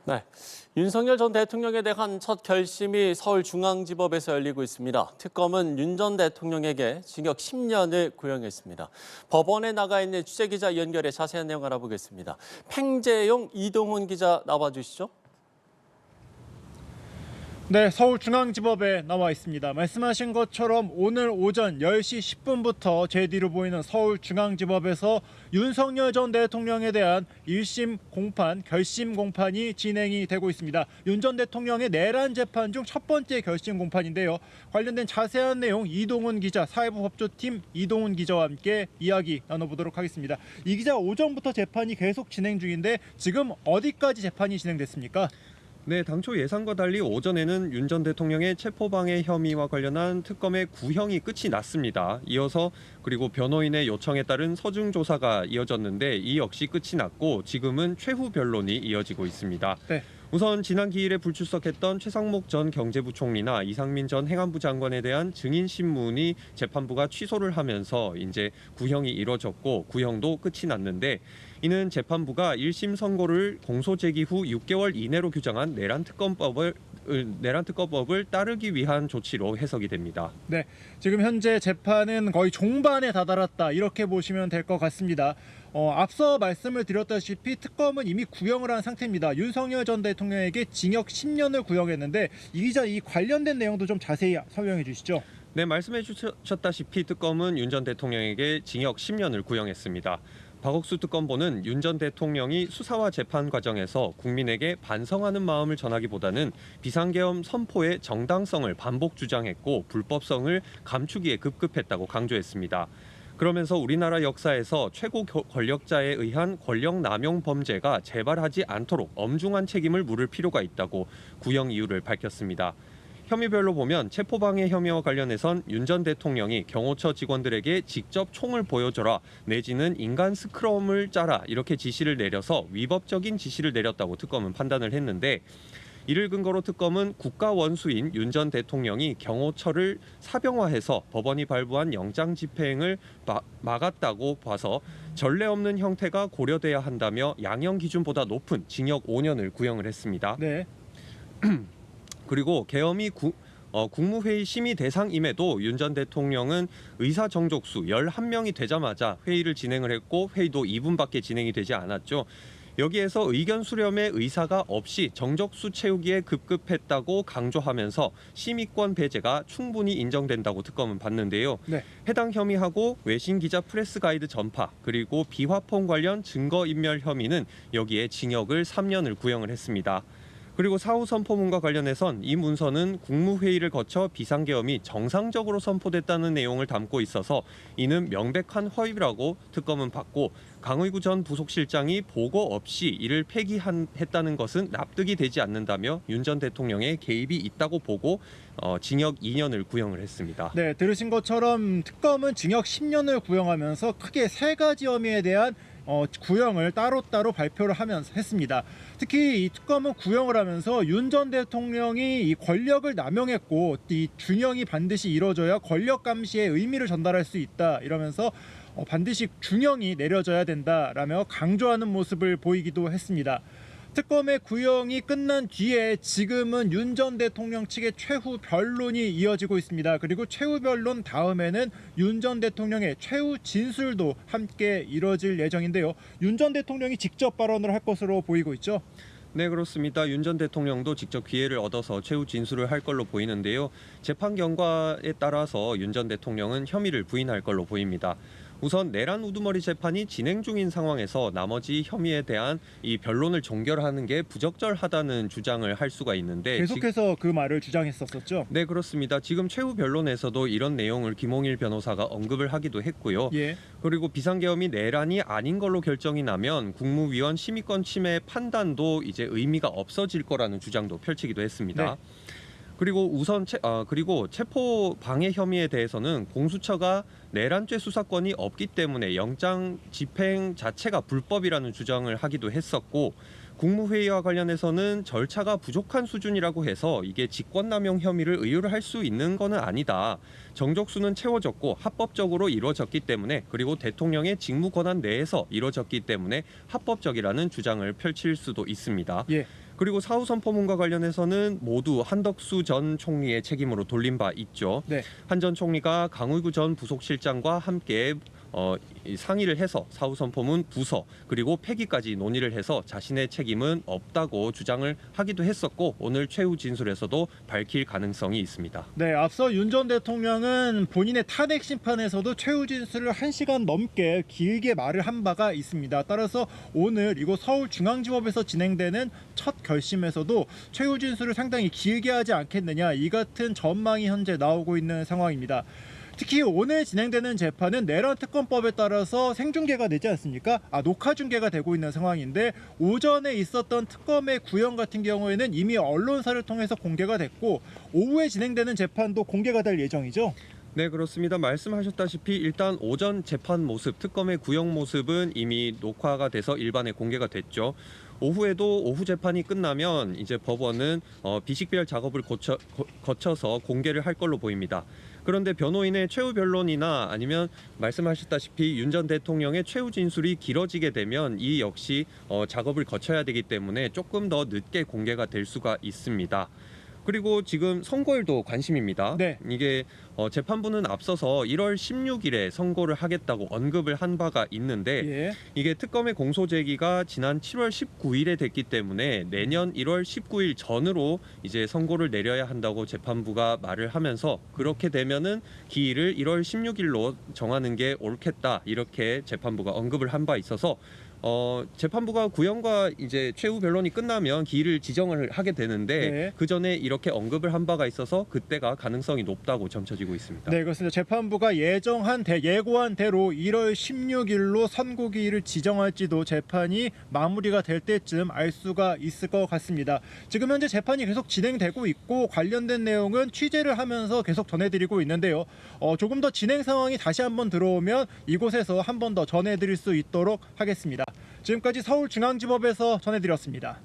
네, 윤석열 전 대통령에 대한 첫 결심이 서울중앙지법에서 열리고 있습니다. 특검은 윤 전 대통령에게 징역 10년을 구형했습니다. 법원에 나가 있는 취재기자 연결해 자세한 내용 알아보겠습니다. 팽제용 이동훈 기자 나와주시죠. 네, 서울중앙지법에 나와 있습니다. 말씀하신 것처럼 오늘 오전 10시 10분부터 제 뒤로 보이는 서울중앙지법에서 윤석열 전 대통령에 대한 1심 공판, 결심 공판이 진행이 되고 있습니다. 윤 전 대통령의 내란 재판 중 첫 번째 결심 공판인데요. 관련된 자세한 내용 이동훈 기자, 사회부 법조팀 이동훈 기자와 함께 이야기 나눠보도록 하겠습니다. 이 기자, 오전부터 재판이 계속 진행 중인데 지금 어디까지 재판이 진행됐습니까? 네, 당초 예상과 달리 오전에는 윤 전 대통령의 체포방해 혐의와 관련한 특검의 구형이 끝이 났습니다. 이어서 그리고 변호인의 요청에 따른 서중 조사가 이어졌는데 이 역시 끝이 났고 지금은 최후 변론이 이어지고 있습니다. 네. 우선 지난 기일에 불출석했던 최상목 전 경제부총리나 이상민 전 행안부 장관에 대한 증인 신문이 재판부가 취소를 하면서 이제 구형이 이뤄졌고 구형도 끝이 났는데 이는 재판부가 1심 선고를 공소 제기 후 6개월 이내로 규정한 내란특검법을 따르기 위한 조치로 해석이 됩니다. 네, 지금 현재 재판은 거의 종반에 다다랐다 이렇게 보시면 될 것 같습니다. 앞서 말씀을 드렸다시피 특검은 이미 구형을 한 상태입니다. 윤석열 전 대통령에게 징역 10년을 구형했는데 이 기자, 이 관련된 내용도 좀 자세히 설명해 주시죠. 네, 말씀해 주셨다시피 특검은 윤 전 대통령에게 징역 10년을 구형했습니다. 박옥수 특검보는 윤 전 대통령이 수사와 재판 과정에서 국민에게 반성하는 마음을 전하기보다는 비상계엄 선포의 정당성을 반복 주장했고 불법성을 감추기에 급급했다고 강조했습니다. 그러면서 우리나라 역사에서 최고 권력자에 의한 권력 남용 범죄가 재발하지 않도록 엄중한 책임을 물을 필요가 있다고 구형 이유를 밝혔습니다. 혐의별로 보면 체포방해 혐의와 관련해선 윤 전 대통령이 경호처 직원들에게 직접 총을 보여줘라 내지는 인간 스크럼을 짜라 이렇게 지시를 내려서 위법적인 지시를 내렸다고 특검은 판단을 했는데 이를 근거로 특검은 국가 원수인 윤 전 대통령이 경호처를 사병화해서 법원이 발부한 영장 집행을 막았다고 봐서 전례 없는 형태가 고려돼야 한다며 양형 기준보다 높은 징역 5년을 구형을 했습니다. 네. 그리고 계엄이 국무회의 심의 대상임에도 윤 전 대통령은 의사 정족수 11명이 되자마자 회의를 진행을 했고 회의도 2분밖에 진행이 되지 않았죠. 여기에서 의견 수렴의 의사가 없이 정족수 채우기에 급급했다고 강조하면서 심의권 배제가 충분히 인정된다고 특검은 봤는데요. 네. 해당 혐의하고 외신 기자 프레스 가이드 전파 그리고 비화폰 관련 증거인멸 혐의는 여기에 징역을 3년을 구형을 했습니다. 그리고 사후 선포문과 관련해선 이 문서는 국무회의를 거쳐 비상계엄이 정상적으로 선포됐다는 내용을 담고 있어서 이는 명백한 허위라고 특검은 봤고 강의구 전 부속실장이 보고 없이 이를 폐기했다는 것은 납득이 되지 않는다며 윤 전 대통령의 개입이 있다고 보고 징역 2년을 구형을 했습니다. 네, 들으신 것처럼 특검은 징역 10년을 구형하면서 크게 세 가지 혐의에 대한 구형을 따로따로 발표를 하면서 했습니다. 특히 이 특검은 구형을 하면서 윤 전 대통령이 이 권력을 남용했고 이 균형이 반드시 이루어져야 권력 감시의 의미를 전달할 수 있다 이러면서 반드시 균형이 내려져야 된다라며 강조하는 모습을 보이기도 했습니다. 특검의 구형이 끝난 뒤에 지금은 윤 전 대통령 측의 최후 변론이 이어지고 있습니다. 그리고 최후 변론 다음에는 윤 전 대통령의 최후 진술도 함께 이뤄질 예정인데요. 윤 전 대통령이 직접 발언을 할 것으로 보이고 있죠. 네, 그렇습니다. 윤 전 대통령도 직접 기회를 얻어서 최후 진술을 할 걸로 보이는데요. 재판 결과에 따라서 윤 전 대통령은 혐의를 부인할 걸로 보입니다. 우선 내란 우두머리 재판이 진행 중인 상황에서 나머지 혐의에 대한 이 변론을 종결하는 게 부적절하다는 주장을 할 수가 있는데 계속해서 그 말을 주장했었죠. 네, 그렇습니다. 지금 최후 변론에서도 이런 내용을 김홍일 변호사가 언급을 하기도 했고요. 예. 그리고 비상계엄이 내란이 아닌 걸로 결정이 나면 국무위원 심의권 침해 판단도 이제 의미가 없어질 거라는 주장도 펼치기도 했습니다. 네. 그리고 그리고 체포 방해 혐의에 대해서는 공수처가 내란죄 수사권이 없기 때문에 영장 집행 자체가 불법이라는 주장을 하기도 했었고 국무회의와 관련해서는 절차가 부족한 수준이라고 해서 이게 직권남용 혐의를 의율을 할 수 있는 거는 아니다. 정족수는 채워졌고 합법적으로 이루어졌기 때문에 그리고 대통령의 직무 권한 내에서 이루어졌기 때문에 합법적이라는 주장을 펼칠 수도 있습니다. 예. 그리고 사후 선포문과 관련해서는 모두 한덕수 전 총리의 책임으로 돌린 바 있죠. 네. 한 전 총리가 강의구 전 부속실장과 함께 상의를 해서 사후 선포문 부서 그리고 폐기까지 논의를 해서 자신의 책임은 없다고 주장을 하기도 했었고 오늘 최후 진술에서도 밝힐 가능성이 있습니다. 네, 앞서 윤 전 대통령은 본인의 탄핵 심판에서도 최후 진술을 1시간 넘게 길게 말을 한 바가 있습니다. 따라서 오늘 이곳 서울중앙지법에서 진행되는 첫 결심에서도 최후 진술을 상당히 길게 하지 않겠느냐, 이 같은 전망이 현재 나오고 있는 상황입니다. 특히 오늘 진행되는 재판은 내란 특검법에 따라서 생중계가 되지 않습니까? 녹화 중계가 되고 있는 상황인데 오전에 있었던 특검의 구형 같은 경우에는 이미 언론사를 통해서 공개가 됐고 오후에 진행되는 재판도 공개가 될 예정이죠. 네, 그렇습니다. 말씀하셨다시피 일단 오전 재판 모습, 특검의 구형 모습은 이미 녹화가 돼서 일반에 공개가 됐죠. 오후에도 오후 재판이 끝나면 이제 법원은 비식별 작업을 거쳐서 공개를 할 걸로 보입니다. 그런데 변호인의 최후 변론이나 아니면 말씀하셨다시피 윤 전 대통령의 최후 진술이 길어지게 되면 이 역시 작업을 거쳐야 되기 때문에 조금 더 늦게 공개가 될 수가 있습니다. 그리고 지금 선고일도 관심입니다. 네. 이게 재판부는 앞서서 1월 16일에 선고를 하겠다고 언급을 한 바가 있는데 예. 이게 특검의 공소 제기가 지난 7월 19일에 됐기 때문에 내년 1월 19일 전으로 이제 선고를 내려야 한다고 재판부가 말을 하면서 그렇게 되면은 기일을 1월 16일로 정하는 게 옳겠다 이렇게 재판부가 언급을 한 바 있어서 재판부가 구형과 이제 최후 변론이 끝나면 기일을 지정을 하게 되는데 네. 그 전에 이렇게 언급을 한 바가 있어서 그때가 가능성이 높다고 점쳐지고 있습니다. 네, 그렇습니다. 재판부가 예고한 대로 1월 16일로 선고기일을 지정할지도 재판이 마무리가 될 때쯤 알 수가 있을 것 같습니다. 지금 현재 재판이 계속 진행되고 있고 관련된 내용은 취재를 하면서 계속 전해드리고 있는데요. 조금 더 진행 상황이 다시 한번 들어오면 이곳에서 한 번 더 전해드릴 수 있도록 하겠습니다. 지금까지 서울중앙지법에서 전해드렸습니다.